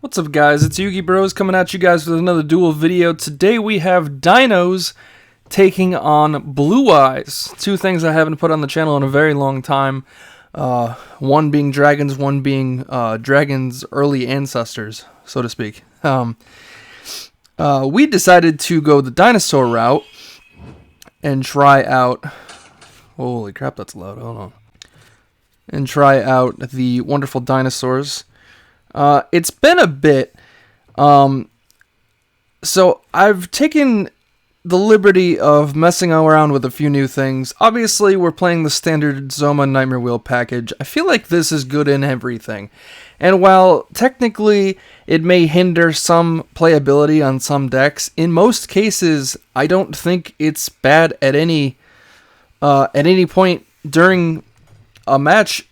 What's up, guys? It's Yugi Bros coming at you guys with another Duel video. Today we have Dinos taking on Blue Eyes. Two things I haven't put on the channel in a very long time. One being dragons, one being dragons' early ancestors, so to speak. We decided to go the dinosaur route and try out... Holy crap, that's loud. Hold on. And try out the wonderful dinosaurs. It's been a bit, so I've taken the liberty of messing around with a few new things. Obviously, we're playing the standard Zoma Nightmare Wheel package. I feel like this is good in everything. And while technically it may hinder some playability on some decks, in most cases, I don't think it's bad at any point during a match.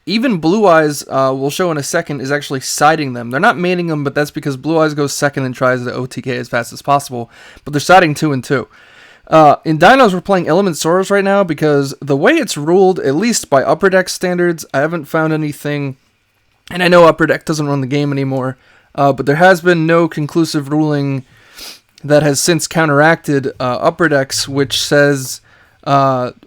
Even Blue Eyes, we'll show in a second, is actually siding them. They're not maining them, but that's because Blue Eyes goes second and tries to OTK as fast as possible. But they're siding 2 and 2. In Dinos, we're playing Elementosaurus right now because the way it's ruled, at least by Upper Deck standards, I haven't found anything. And I know Upper Deck doesn't run the game anymore, but there has been no conclusive ruling that has since counteracted Upper Decks, which says...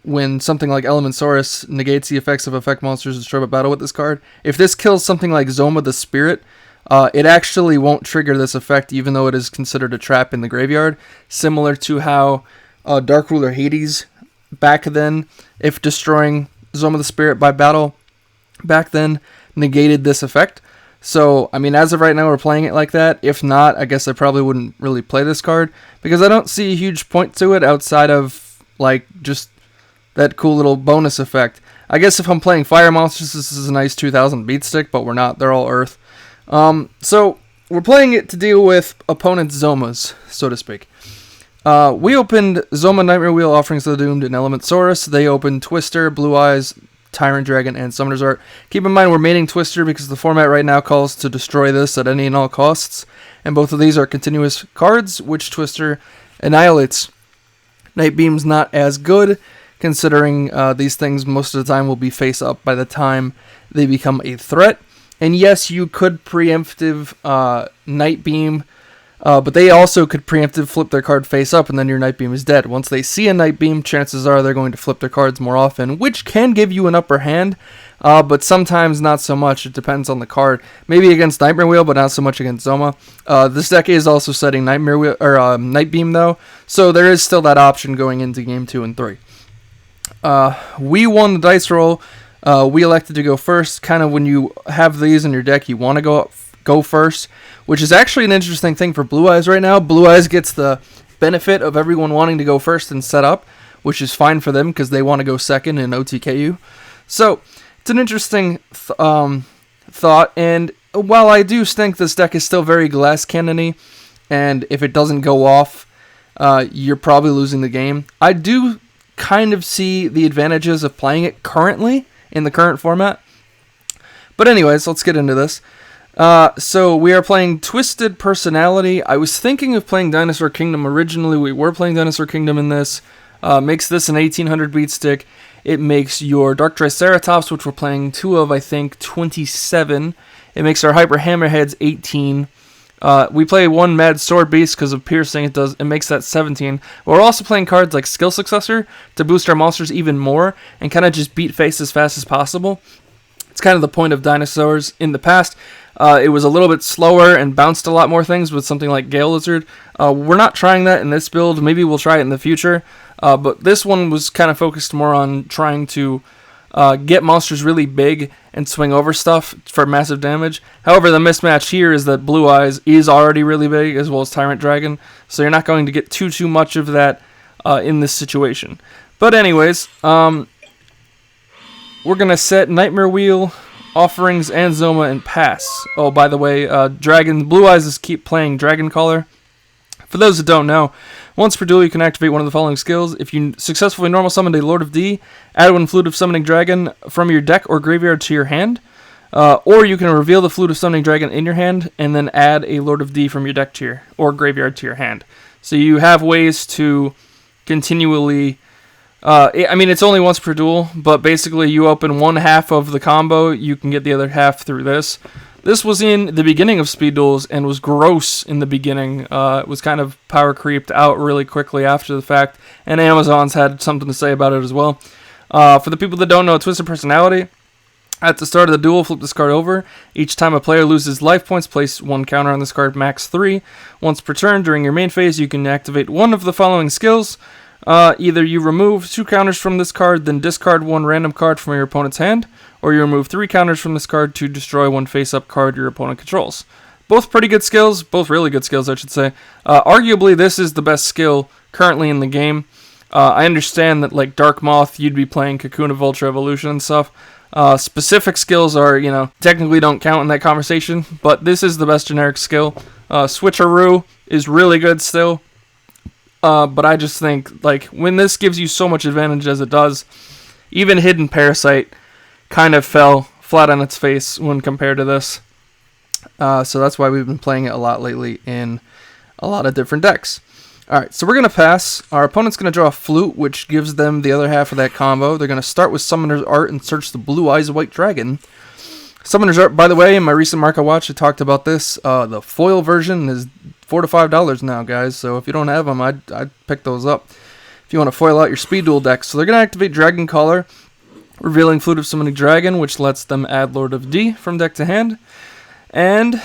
when something like Elementosaurus negates the effects of effect monsters destroyed by battle with this card, if this kills something like Zoma the Spirit, it actually won't trigger this effect even though it is considered a trap in the graveyard, similar to how Dark Ruler Hades back then, if destroying Zoma the Spirit by battle back then, negated this effect. So, I mean, as of right now, we're playing it like that. If not, I guess I probably wouldn't really play this card, because I don't see a huge point to it outside of like just that cool little bonus effect. I guess if I'm playing fire monsters, this is a nice 2000 beat stick, but we're not. They're all earth. So we're playing it to deal with opponents' Zomas, so to speak. We opened Zoma Nightmare Wheel Offerings of the Doomed and Elementosaurus. They opened Twister, Blue Eyes, Tyrant Dragon, and Summoner's Art. Keep in mind we're maining Twister because the format right now calls to destroy this at any and all costs. And both of these are continuous cards, which Twister annihilates. Night Beam's not as good, considering these things most of the time will be face up by the time they become a threat. And yes, you could preemptive Night Beam, but they also could preemptive flip their card face up, and then your Night Beam is dead. Once they see a Night Beam, chances are they're going to flip their cards more often, which can give you an upper hand, but sometimes not so much. It depends on the card. Maybe against Nightmare Wheel, but not so much against Zoma. This deck is also setting Nightmare Wheel or Night Beam though, so there is still that option going into game 2 and 3. We won the dice roll. We elected to go first. Kind of when you have these in your deck, you want to go first, which is actually an interesting thing for Blue Eyes right now. Blue Eyes gets the benefit of everyone wanting to go first and set up, which is fine for them because they want to go second and OTK you. So it's an interesting thought, and while I do think this deck is still very glass cannon-y, and if it doesn't go off, you're probably losing the game, I do kind of see the advantages of playing it currently, in the current format. But anyways, let's get into this. So we are playing Twisted Personality. I was thinking of playing Dinosaur Kingdom originally. We were playing Dinosaur Kingdom in this. Makes this an 1800 beat stick. It makes your Dark Triceratops, which we're playing 2 of, I think, 27. It makes our Hyper Hammerheads 18. We play 1 Mad Sword Beast because of piercing. It makes that 17. But we're also playing cards like Skill Successor to boost our monsters even more and kind of just beat face as fast as possible. It's kind of the point of Dinosaurs. In the past, it was a little bit slower and bounced a lot more things with something like Gale Lizard. We're not trying that in this build. Maybe we'll try it in the future. But this one was kind of focused more on trying to get monsters really big and swing over stuff for massive damage. However, the mismatch here is that Blue Eyes is already really big, as well as Tyrant Dragon. So you're not going to get too much of that in this situation. But anyways, we're going to set Nightmare Wheel, Offerings, and Zoma and pass. Oh, by the way, Blue Eyes is keep playing Dragon Caller. For those that don't know, once per duel you can activate one of the following skills. If you successfully normal summoned a Lord of D, add 1 Flute of Summoning Dragon from your deck or graveyard to your hand. Or you can reveal the Flute of Summoning Dragon in your hand and then add a Lord of D from your deck to your or graveyard to your hand. So you have ways to continually I mean, it's only once per duel, but basically you open one half of the combo, you can get the other half through this. This was in the beginning of Speed Duels and was gross in the beginning. It was kind of power creeped out really quickly after the fact, and Amazon's had something to say about it as well. For the people that don't know Twisted Personality, at the start of the duel, flip this card over. Each time a player loses life points, place one counter on this card, max 3. Once per turn, during your main phase, you can activate one of the following skills. Either you remove 2 counters from this card, then discard 1 random card from your opponent's hand, or you remove 3 counters from this card to destroy 1 face-up card your opponent controls. Both pretty good skills, both really good skills, I should say. Arguably, this is the best skill currently in the game. I understand that, like Dark Moth, you'd be playing Cocoon of Ultra Evolution and stuff. Specific skills are, technically don't count in that conversation, but this is the best generic skill. Switcheroo is really good still, but I just think, like, when this gives you so much advantage as it does, even Hidden Parasite kind of fell flat on its face when compared to this. So that's why we've been playing it a lot lately in a lot of different decks. Alright, so we're going to pass. Our opponent's going to draw a Flute, which gives them the other half of that combo. They're going to start with Summoner's Art and search the Blue Eyes White Dragon. Summoner's Art, by the way, in my recent Market Watch, I talked about this. The foil version is $4 to $5 now, guys, so if you don't have them, I'd pick those up if you want to foil out your Speed Duel deck. So they're going to activate Dragon Caller, revealing Flute of Summoning Dragon, which lets them add Lord of D from deck to hand. And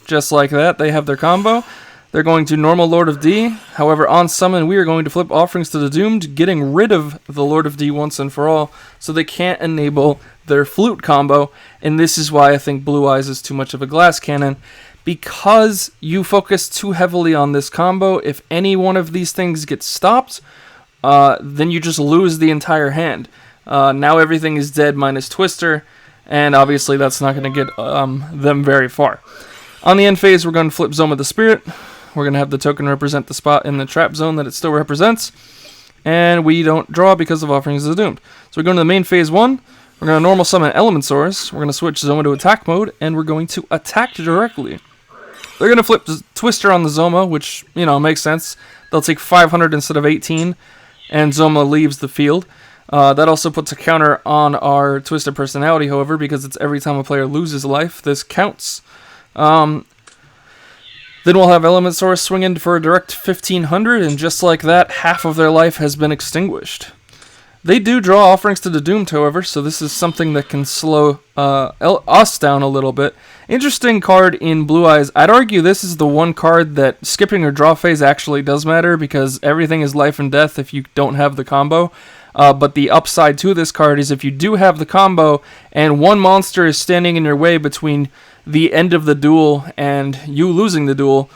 just like that, they have their combo. They're going to normal Lord of D. However, on summon, we are going to flip Offerings to the Doomed, getting rid of the Lord of D once and for all, so they can't enable their Flute combo. And this is why I think Blue Eyes is too much of a glass cannon. Because you focus too heavily on this combo, if any one of these things gets stopped, then you just lose the entire hand. Now everything is dead minus Twister, and obviously that's not going to get them very far. On the end phase, we're going to flip Zoma the Spirit. We're going to have the token represent the spot in the trap zone that it still represents. And we don't draw because of Offerings of the Doomed. So we're going to the main phase 1. We're going to normal summon Elemensaurs. We're going to switch Zoma to attack mode. And we're going to attack directly. They're going to flip Twister on the Zoma, which, makes sense. They'll take 500 instead of 18. And Zoma leaves the field. That also puts a counter on our Twisted Personality, however, because it's every time a player loses life, this counts. Then we'll have Elemensaurus swing in for a direct 1500, and just like that, half of their life has been extinguished. They do draw Offerings to the Doomed, however, so this is something that can slow us down a little bit. Interesting card in Blue Eyes. I'd argue this is the one card that skipping or draw phase actually does matter, because everything is life and death if you don't have the combo. But the upside to this card is if you do have the combo, and one monster is standing in your way between the end of the duel and you losing the duel,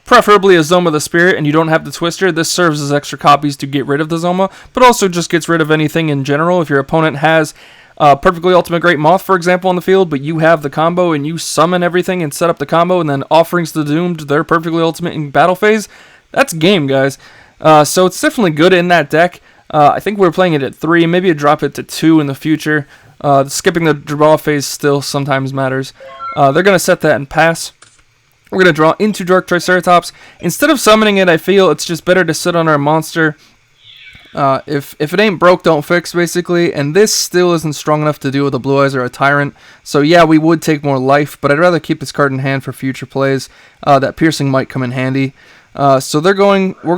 preferably a Zoma the Spirit, and you don't have the Twister, this serves as extra copies to get rid of the Zoma, but also just gets rid of anything in general. If your opponent has Perfectly Ultimate Great Moth, for example, on the field, but you have the combo and you summon everything and set up the combo, and then Offerings to the Doomed, they're Perfectly Ultimate in battle phase, that's game, guys. So it's definitely good in that deck. I think we're playing it at 3, maybe a drop it to 2 in the future. Skipping the draw phase still sometimes matters. They're going to set that and pass. We're going to draw into Dark Triceratops. Instead of summoning it, I feel it's just better to sit on our monster. If it ain't broke, don't fix, basically. And this still isn't strong enough to deal with a Blue Eyes or a Tyrant. So yeah, we would take more life, but I'd rather keep this card in hand for future plays. That Piercing might come in handy. So we're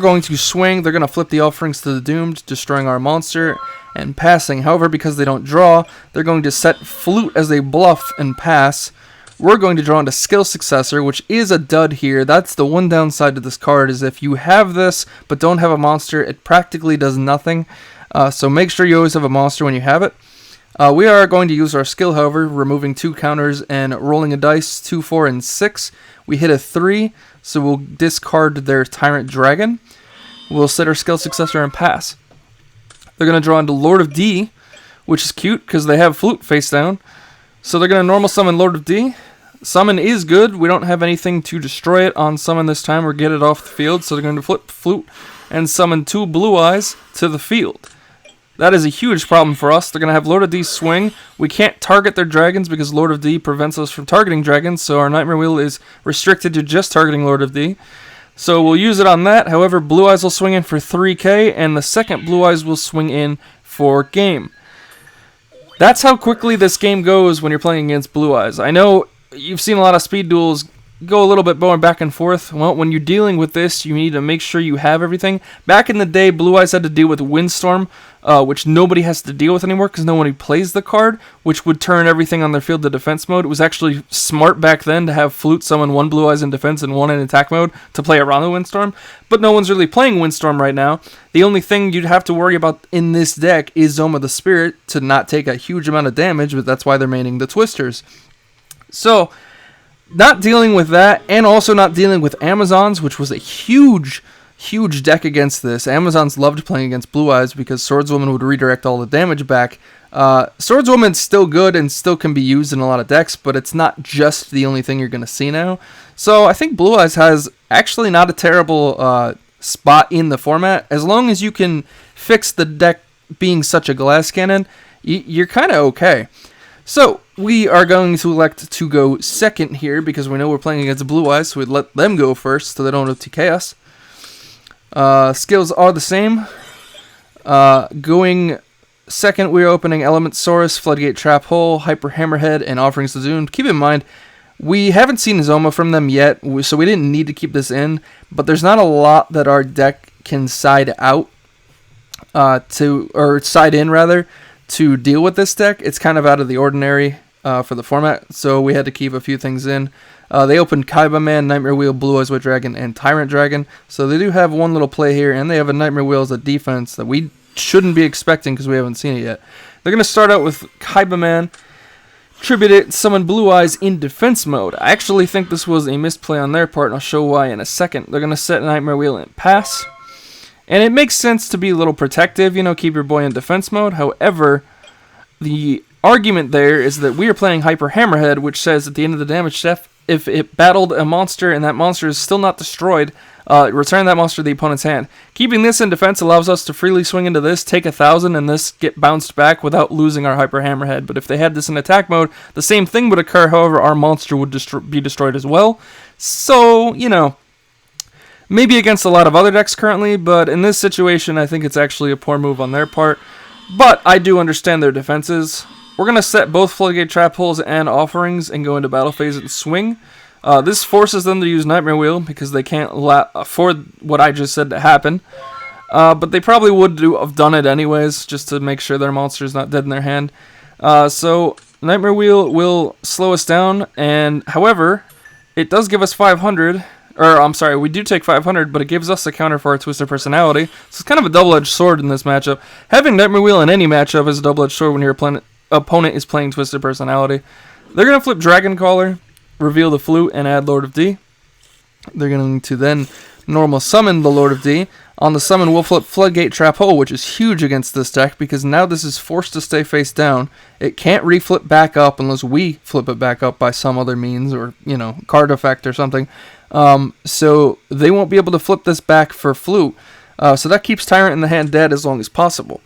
going to swing. They're going to flip the Offerings to the Doomed, destroying our monster and passing. However, because they don't draw, they're going to set Flute as a bluff and pass. We're going to draw into Skill Successor, which is a dud here. That's the one downside to this card, is if you have this but don't have a monster, it practically does nothing. So make sure you always have a monster when you have it. We are going to use our skill, however, removing 2 counters and rolling a dice, 2, 4, and 6. We hit a 3, so we'll discard their Tyrant Dragon. We'll set our Skill Successor and pass. They're going to draw into Lord of D, which is cute because they have Flute face down. So they're going to normal summon Lord of D. Summon is good. We don't have anything to destroy it on summon this time or get it off the field. So they're going to flip Flute and summon 2 Blue Eyes to the field. That is a huge problem for us. They're going to have Lord of D swing. We can't target their dragons because Lord of D prevents us from targeting dragons. So our Nightmare Wheel is restricted to just targeting Lord of D. So we'll use it on that. However, Blue Eyes will swing in for 3k, and the second Blue Eyes will swing in for game. That's how quickly this game goes when you're playing against Blue Eyes. I know you've seen a lot of speed duels go a little bit more back and forth. Well, when you're dealing with this, you need to make sure you have everything. Back in the day, Blue Eyes had to deal with Windstorm, which nobody has to deal with anymore because no one plays the card, which would turn everything on their field to defense mode. It was actually smart back then to have Flute summon one Blue Eyes in defense and one in attack mode to play around the Windstorm, but no one's really playing Windstorm right now. The only thing you'd have to worry about in this deck is Zoma the Spirit to not take a huge amount of damage, but that's why they're maining the Twisters. So, not dealing with that, and also not dealing with Amazons, which was a huge deck against this. Amazons loved playing against Blue Eyes because Swordswoman would redirect all the damage back. Swordswoman's still good and still can be used in a lot of decks, but it's not just the only thing you're going to see now. So I think Blue Eyes has actually not a terrible spot in the format. As long as you can fix the deck being such a glass cannon, you're kind of okay. So, we are going to elect to go second here because we know we're playing against Blue Eyes, so we'd let them go first so they don't OTK us. Skills are the same. Going second, we're opening Elementsaurus, Floodgate Trap Hole, Hyper Hammerhead, and Offerings to Doomed. Keep in mind, we haven't seen Zoma from them yet, so we didn't need to keep this in, but there's not a lot that our deck can side out or side in rather, to deal with this deck. It's kind of out of the ordinary for the format, so we had to keep a few things in. They opened Kaiba Man, Nightmare Wheel, Blue Eyes White Dragon, and Tyrant Dragon, so they do have one little play here, and they have a Nightmare Wheel as a defense that we shouldn't be expecting because we haven't seen it yet. They're going to start out with Kaiba Man, tribute it, summon Blue Eyes in defense mode. I actually think this was a misplay on their part, and I'll show why in a second. They're going to set Nightmare Wheel in pass. And it makes sense to be a little protective, keep your boy in defense mode. However, the argument there is that we are playing Hyper Hammerhead, which says at the end of the damage step, if it battled a monster and that monster is still not destroyed, return that monster to the opponent's hand. Keeping this in defense allows us to freely swing into this, take 1,000, and this get bounced back without losing our Hyper Hammerhead. But if they had this in attack mode, the same thing would occur, however, our monster would be destroyed as well. So, maybe against a lot of other decks currently, but in this situation, I think it's actually a poor move on their part. But I do understand their defenses. We're going to set both Floodgate Trap Holes and Offerings and go into battle phase and swing. This forces them to use Nightmare Wheel because they can't afford what I just said to happen. But they probably would have done it anyways, just to make sure their monster's not dead in their hand. So Nightmare Wheel will slow us down, and however, it does give us 500. We do take 500, but it gives us a counter for our Twisted Personality. So it's kind of a double-edged sword in this matchup. Having Nightmare Wheel in any matchup is a double-edged sword when your opponent is playing Twisted Personality. They're going to flip Dragon Caller, reveal the Flute, and add Lord of D. They're going to then normal summon the Lord of D. On the summon, we'll flip Floodgate Trap Hole, which is huge against this deck because now this is forced to stay face down. It can't reflip back up unless we flip it back up by some other means or, card effect or something. So they won't be able to flip this back for Flute. So that keeps Tyrant in the hand dead as long as possible.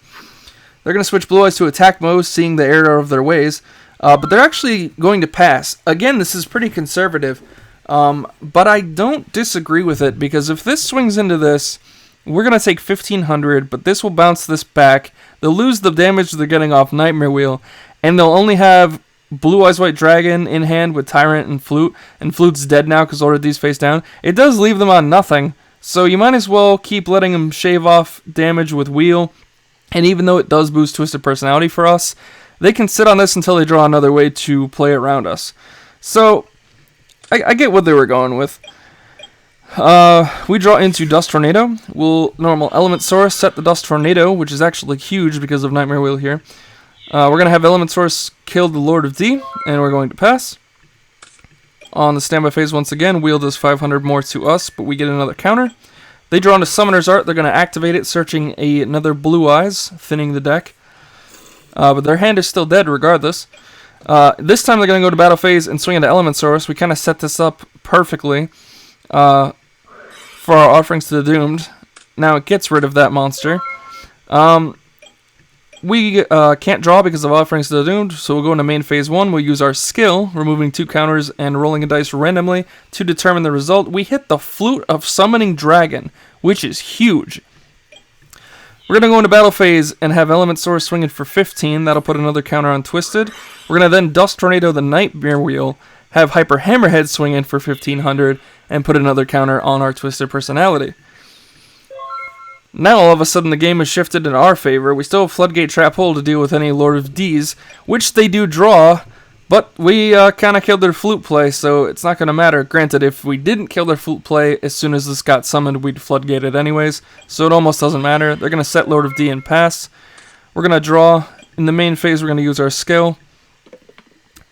They're going to switch Blue Eyes to attack mode, seeing the error of their ways. But they're actually going to pass. Again, this is pretty conservative. But I don't disagree with it, because if this swings into this, we're going to take 1,500, but this will bounce this back. They'll lose the damage they're getting off Nightmare Wheel, and they'll only have Blue Eyes White Dragon in hand with Tyrant and Flute's dead now because Lord of D's face down. It does leave them on nothing, so you might as well keep letting them shave off damage with Wheel, and even though it does boost Twisted Personality for us, they can sit on this until they draw another way to play around us. So, I get what they were going with. We draw into Dust Tornado. We'll normal Elementsaurus, set the Dust Tornado, which is actually huge because of Nightmare Wheel here. We're going to have Elementsaurus kill the Lord of D, and we're going to pass. On the standby phase once again, Wheel does 500 more to us, but we get another counter. They draw into Summoner's Art. They're going to activate it, searching another Blue Eyes, thinning the deck. But their hand is still dead regardless. This time they're going to go to battle phase and swing into Elementsaurus. We kind of set this up perfectly for our Offerings to the Doomed. Now it gets rid of that monster. We can't draw because of Offerings to the Doomed, so we'll go into main phase 1. We'll use our skill, removing 2 counters and rolling a dice randomly to determine the result. We hit the Flute of Summoning Dragon, which is huge. We're going to go into battle phase and have Elementsaurus swinging for 15. That'll put another counter on Twisted. We're going to then Dust Tornado the Nightmare Wheel, have Hyper Hammerhead swing in for 1500 and put another counter on our Twisted Personality. Now all of a sudden the game has shifted in our favor. We still have Floodgate Trap Hole to deal with any Lord of D's, which they do draw, but we kind of killed their flute play, so it's not going to matter. Granted, if we didn't kill their flute play, as soon as this got summoned, we'd floodgate it anyways, so it almost doesn't matter. They're going to set Lord of D and pass. We're going to draw. In the main phase, we're going to use our skill.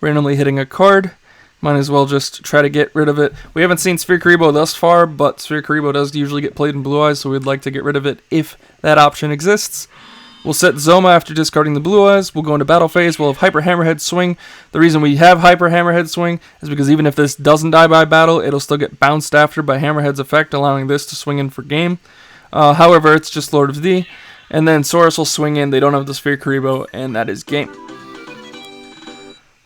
Randomly hitting a card. Might as well just try to get rid of it. We haven't seen Sphere Karibo thus far, but Sphere Karibo does usually get played in Blue Eyes, so we'd like to get rid of it if that option exists. We'll set Zoma after discarding the Blue Eyes. We'll go into battle phase. We'll have Hyper Hammerhead swing. The reason we have Hyper Hammerhead swing is because even if this doesn't die by battle, it'll still get bounced after by Hammerhead's effect, allowing this to swing in for game. However, it's just Lord of D. And then Saurus will swing in. They don't have the Sphere Karibo, and that is game.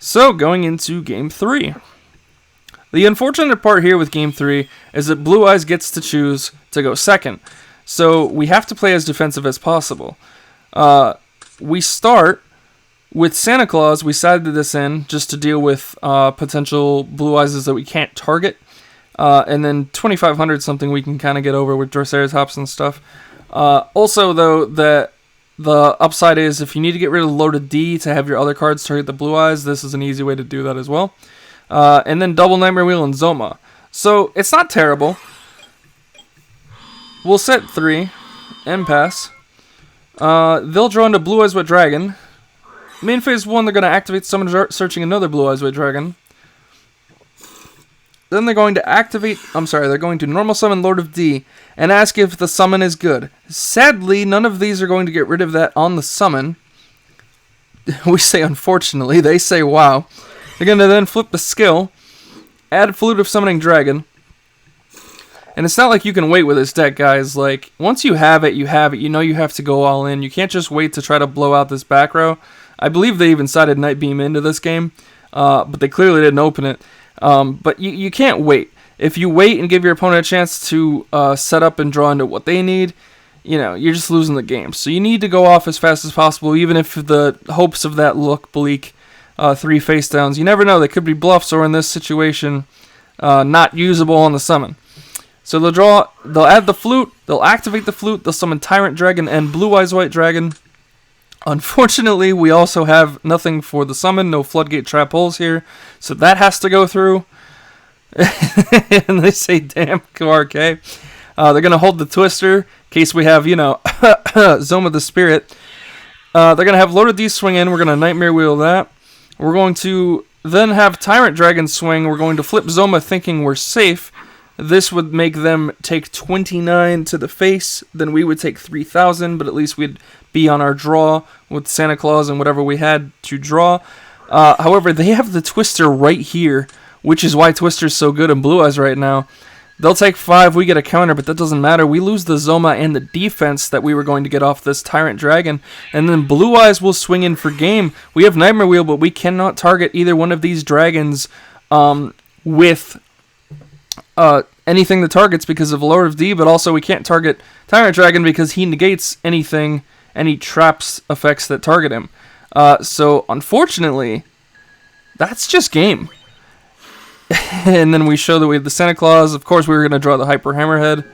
So, going into Game 3. The unfortunate part here with Game 3 is that Blue Eyes gets to choose to go second. So, we have to play as defensive as possible. We start with Santa Claus. We sided this in just to deal with potential Blue Eyes that we can't target. And then 2500 something we can kind of get over with Triceratops and stuff. Also, though, the upside is if you need to get rid of loaded D to have your other cards target the Blue Eyes, this is an easy way to do that as well. And then double Nightmare Wheel and Zoma. So, it's not terrible. We'll set 3 and pass. They'll draw into Blue Eyes White Dragon. Main phase 1, they're going to activate Summon Searching another Blue Eyes White Dragon. Then they're going to normal summon Lord of D and ask if the summon is good. Sadly, none of these are going to get rid of that on the summon. We say unfortunately, they say wow. They're going to then flip the skill, add Flute of Summoning Dragon. And it's not like you can wait with this deck, guys. Like, once you have it, you have it. You know you have to go all in. You can't just wait to try to blow out this back row. I believe they even sided Night Beam into this game, but they clearly didn't open it. But you can't wait. If you wait and give your opponent a chance to set up and draw into what they need, you know, you're just losing the game. So you need to go off as fast as possible, even if the hopes of that look bleak. 3 face downs. You never know. They could be bluffs, or in this situation, not usable on the summon. So they'll add the flute, they'll activate the flute, they'll summon Tyrant Dragon and Blue Eyes White Dragon. Unfortunately, we also have nothing for the summon, no Floodgate Trap Holes here, so that has to go through. And they say, damn, QRK. They're going to hold the Twister, in case we have, Zoma the Spirit. They're going to have Lord of D swing in, we're going to Nightmare Wheel that. We're going to then have Tyrant Dragon swing, we're going to flip Zoma thinking we're safe. This would make them take 29 to the face, then we would take 3,000, but at least we'd be on our draw with Santa Claus and whatever we had to draw. However, they have the Twister right here, which is why Twister's so good in Blue Eyes right now. They'll take 5, we get a counter, but that doesn't matter. We lose the Zoma and the defense that we were going to get off this Tyrant Dragon, and then Blue Eyes will swing in for game. We have Nightmare Wheel, but we cannot target either one of these dragons with anything that targets because of Lord of D, but also we can't target Tyrant Dragon because he negates any traps effects that target him. So unfortunately, that's just game. And then we show that we have the Santa Claus. Of course, we were going to draw the Hyper Hammerhead.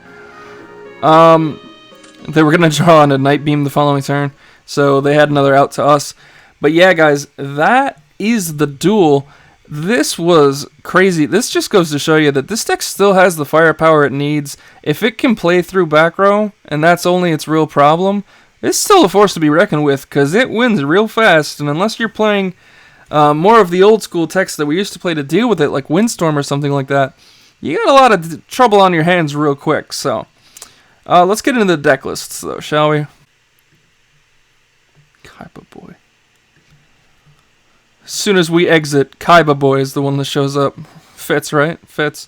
They were going to draw on a Night Beam the following turn, so they had another out to us. But yeah, guys, that is the duel. This was crazy. This just goes to show you that this deck still has the firepower it needs. If it can play through back row, and that's only its real problem, it's still a force to be reckoned with, because it wins real fast, and unless you're playing more of the old school techs that we used to play to deal with it, like Windstorm or something like that, you got a lot of trouble on your hands real quick. So, let's get into the deck lists, though, shall we? Kaiba Boy. As soon as we exit, Kaiba Boy is the one that shows up. Fits, right? Fits.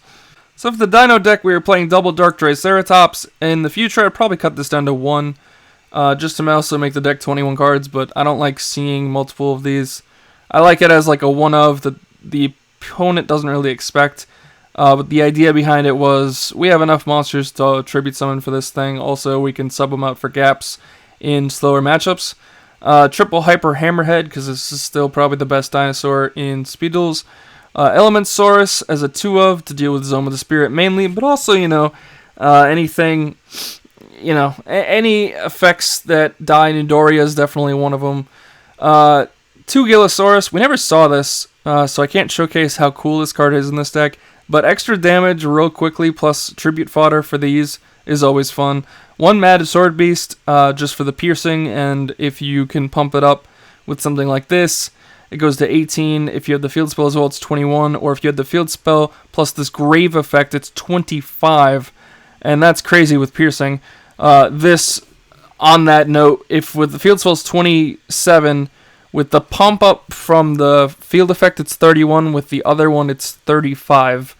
So for the Dino deck, we were playing double Dark Triceratops. In the future, I'd probably cut this down to 1, just to also make the deck 21 cards, but I don't like seeing multiple of these. I like it as like a one of that the opponent doesn't really expect. But the idea behind it was we have enough monsters to tribute summon for this thing. Also, we can sub them out for gaps in slower matchups. Triple Hyper Hammerhead, because this is still probably the best dinosaur in Speed Duels. Elementsaurus as a 2-of to deal with Zone of the Spirit mainly, but also, anything, any effects that die in Doria is definitely one of them. 2 Gilosaurus, we never saw this, so I can't showcase how cool this card is in this deck, but extra damage real quickly plus tribute fodder for these is always fun. 1 Mad Sword Beast, just for the piercing, and if you can pump it up with something like this, it goes to 18. If you have the field spell as well, it's 21. Or if you have the field spell plus this grave effect, it's 25. And that's crazy with piercing. This, on that note, if with the field spell is 27, with the pump up from the field effect, it's 31. With the other one, it's 35.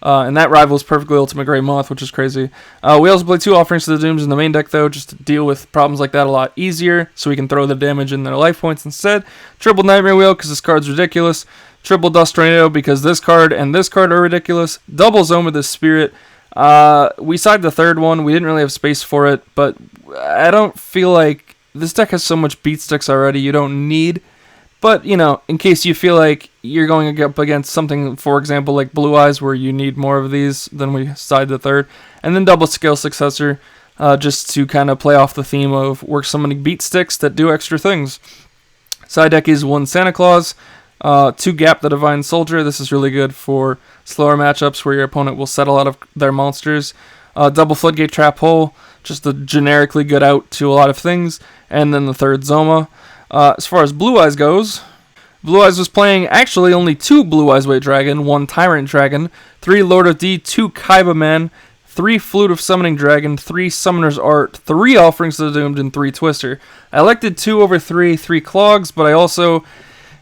And that rivals perfectly Ultimate Grey Moth, which is crazy. We also play 2 Offerings to the Dooms in the main deck, though, just to deal with problems like that a lot easier, so we can throw the damage in their life points instead. Triple Nightmare Wheel, because this card's ridiculous. Triple Dust Tornado, because this card and this card are ridiculous. Double Zone with the Spirit. We sided the third one. We didn't really have space for it, but I don't feel like this deck has so much beat sticks already. You don't need... But, in case you feel like you're going up against something, for example, like Blue Eyes, where you need more of these, then we side the third. And then Double Scale Successor, just to kind of play off the theme of work summoning beat sticks that do extra things. Side deck is 1 Santa Claus, 2 Gap the Divine Soldier. This is really good for slower matchups where your opponent will settle out of their monsters. Double Floodgate Trap Hole, just a generically good out to a lot of things. And then the third Zoma. As far as Blue Eyes goes, Blue Eyes was playing actually only 2 Blue Eyes White Dragon, 1 Tyrant Dragon, 3 Lord of D, 2 Kaiba Man, 3 Flute of Summoning Dragon, 3 Summoner's Art, 3 Offerings to the Doomed, and 3 Twister. I elected 2 over 3 Clogs, but I also,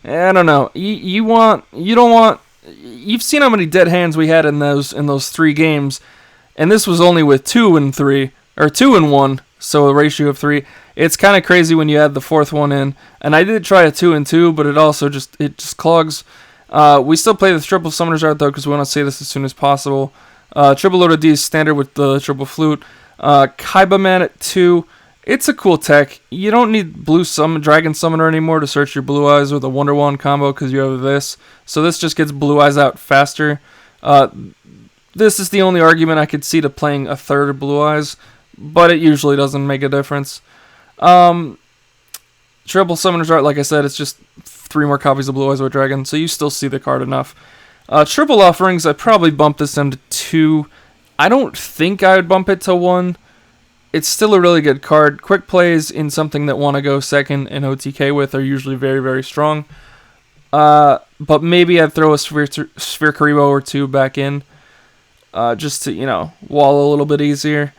I don't know, you don't want, you've seen how many dead hands we had in those 3 games, and this was only with 2 and 3, or 2 and 1, so a ratio of 3. It's kind of crazy when you add the 4th one in. And I did try a 2 and 2, but it just clogs. We still play the triple Summoner's Art, though, because we want to say this as soon as possible. Triple Lord of D is standard with the triple Flute. Kaiba Man at 2. It's a cool tech. You don't need Blue Dragon Summoner anymore to search your Blue Eyes with a Wonder Wand combo because you have this. So this just gets Blue Eyes out faster. This is the only argument I could see to playing a third Blue Eyes, but it usually doesn't make a difference. Triple Summoner's Art, like I said, it's just 3 more copies of Blue Eyes White Dragon, so you still see the card enough. Triple Offerings, I'd probably bump this down to 2. I don't think I would bump it to 1. It's still a really good card. Quick plays in something that want to go second and OTK with are usually very, very strong. But maybe I'd throw a Sphere Karibo or 2 back in, just to, wall a little bit easier.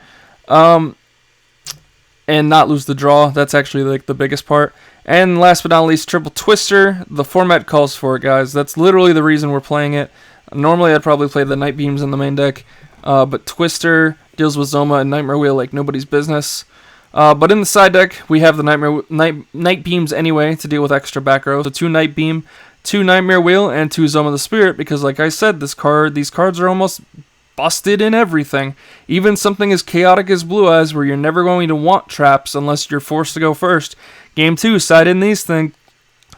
And not lose the draw. That's actually like the biggest part. And last but not least, Triple Twister. The format calls for it, guys. That's literally the reason we're playing it. Normally I'd probably play the Night Beams in the main deck, but Twister deals with Zoma and Nightmare Wheel like nobody's business. But in the side deck, we have the Night Beams anyway to deal with extra back row. So 2 Night Beam, 2 Nightmare Wheel, and 2 Zoma the Spirit, because like I said, these cards are almost busted in everything. Even something as chaotic as Blue Eyes, where you're never going to want traps unless you're forced to go first. Game 2, side in these things,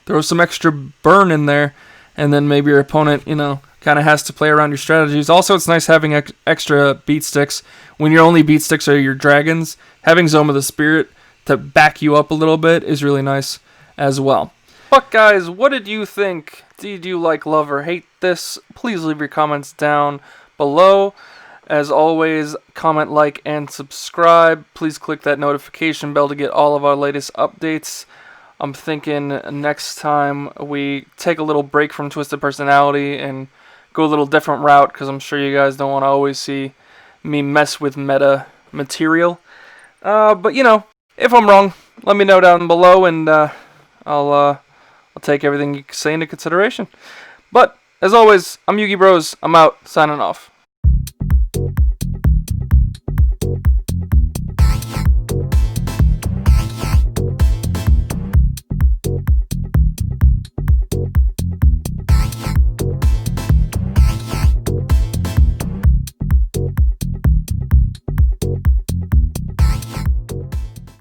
throw some extra burn in there, and then maybe your opponent, kind of has to play around your strategies. Also, it's nice having extra beat sticks. When your only beat sticks are your dragons, having Zoma the Spirit to back you up a little bit is really nice as well. But guys, what did you think? Did you like, love, or hate this? Please leave your comments down below. As always, comment, like, and subscribe. Please click that notification bell to get all of our latest updates. I'm thinking next time we take a little break from Twisted Personality and go a little different route, because I'm sure you guys don't want to always see me mess with meta material. But if I'm wrong, let me know down below, and I'll take everything you say into consideration. But as always, I'm Yugi Bros. I'm out, signing off.